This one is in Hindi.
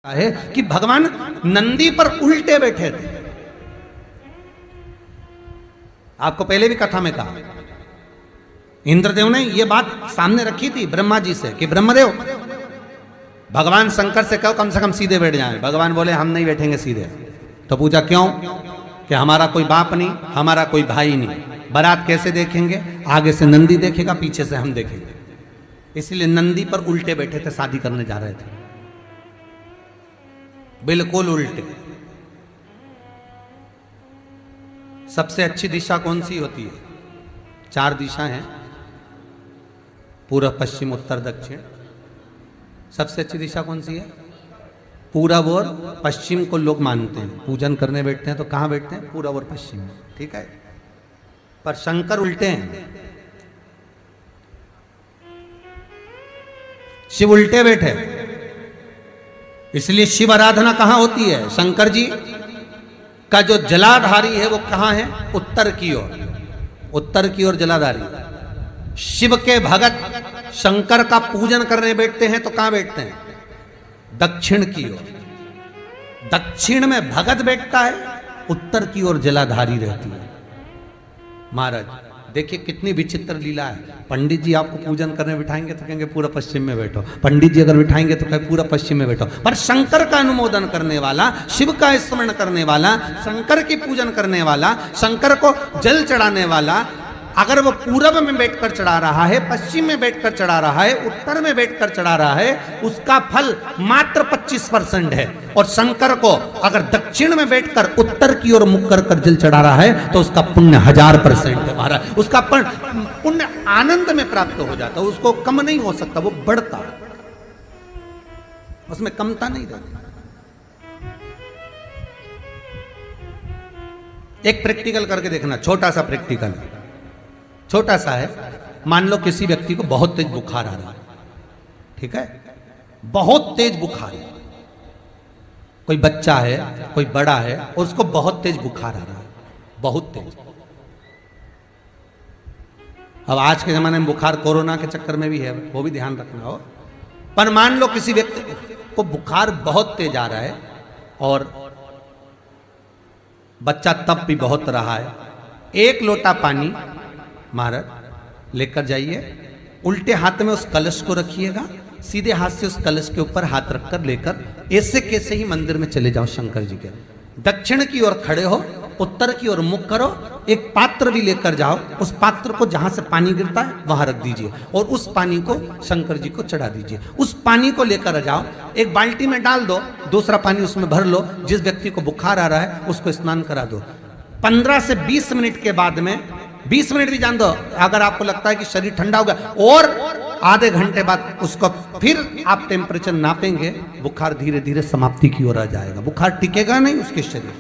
है कि भगवान नंदी पर उल्टे बैठे थे। आपको पहले भी कथा में कहा, इंद्रदेव ने यह बात सामने रखी थी ब्रह्मा जी से कि ब्रह्मदेव भगवान शंकर से कहो कम से कम सीधे बैठ जाएं। भगवान बोले हम नहीं बैठेंगे सीधे। तो पूछा क्यों? कि हमारा कोई बाप नहीं, हमारा कोई भाई नहीं, बारात कैसे देखेंगे? आगे से नंदी देखेगा, पीछे से हम देखेंगे। इसलिए नंदी पर उल्टे बैठे थे, शादी करने जा रहे थे, बिल्कुल उल्टे। सबसे अच्छी दिशा कौन सी होती है? 4 दिशा हैं, पूर्व पश्चिम उत्तर दक्षिण। सबसे अच्छी दिशा कौन सी है? पूरब और पश्चिम को लोग मानते हैं। पूजन करने बैठते हैं तो कहां बैठते हैं? पूरब और पश्चिम में, ठीक है। पर शंकर उल्टे हैं, शिव उल्टे बैठे। इसलिए शिव आराधना कहां होती है? शंकर जी का जो जलाधारी है वो कहां है? उत्तर की ओर, उत्तर की ओर जलाधारी। शिव के भगत शंकर का पूजन करने बैठते हैं तो कहां बैठते हैं? दक्षिण की ओर। दक्षिण में भगत बैठता है, उत्तर की ओर जलाधारी रहती है। महाराज देखिए कितनी विचित्र लीला है। पंडित जी आपको पूजन करने बिठाएंगे तो कहेंगे पूरा पश्चिम में बैठो, पंडित जी अगर बिठाएंगे तो कहेंगे पूरा पश्चिम में बैठो। पर शंकर का अनुमोदन करने वाला, शिव का स्मरण करने वाला, शंकर की पूजन करने वाला, शंकर को जल चढ़ाने वाला, अगर वो पूरब में बैठकर चढ़ा रहा है, पश्चिम में बैठकर चढ़ा रहा है, उत्तर में बैठकर चढ़ा रहा है, उसका फल मात्र 25% है। और शंकर को अगर दक्षिण में बैठकर उत्तर की ओर मुख कर कर जल चढ़ा रहा है तो उसका पुण्य 1000% है। महाराज उसका पुण्य आनंद में प्राप्त हो जाता है, उसको कम नहीं हो सकता, वो बढ़ता, उसमें कमता नहीं रहती। एक प्रैक्टिकल करके देखना, छोटा सा प्रैक्टिकल, छोटा सा है। मान लो किसी व्यक्ति को बहुत तेज बुखार आ रहा है, ठीक है, बहुत तेज बुखार है। कोई बच्चा है, कोई बड़ा है, और उसको बहुत तेज बुखार आ रहा है, बहुत तेज। अब आज के जमाने में बुखार कोरोना के चक्कर में भी है, वो भी ध्यान रखना हो। पर मान लो किसी व्यक्ति को बुखार बहुत तेज आ रहा है और बच्चा तप भी बहुत रहा है। 1 लोटा पानी महाराज लेकर जाइए, उल्टे हाथ में उस कलश को रखिएगा, सीधे हाथ से उस कलश के ऊपर हाथ रखकर लेकर ऐसे कैसे ही मंदिर में चले जाओ शंकर जी के। दक्षिण की ओर खड़े हो, उत्तर की ओर मुख करो, एक पात्र भी लेकर जाओ, उस पात्र को जहां से पानी गिरता है वहां रख दीजिए और उस पानी को शंकर जी को चढ़ा दीजिए। उस पानी को लेकर जाओ, एक बाल्टी में डाल दो, दूसरा पानी उसमें भर लो, जिस व्यक्ति को बुखार आ रहा है उसको स्नान करा दो। 15 से 20 मिनट के बाद में, 20 मिनट भी जान दो, अगर आपको लगता है कि शरीर ठंडा हो गया, और आधे घंटे बाद उसको फिर आप टेम्परेचर नापेंगे, बुखार धीरे धीरे समाप्ति की ओर आ जाएगा। बुखार टिकेगा नहीं उसके शरीर।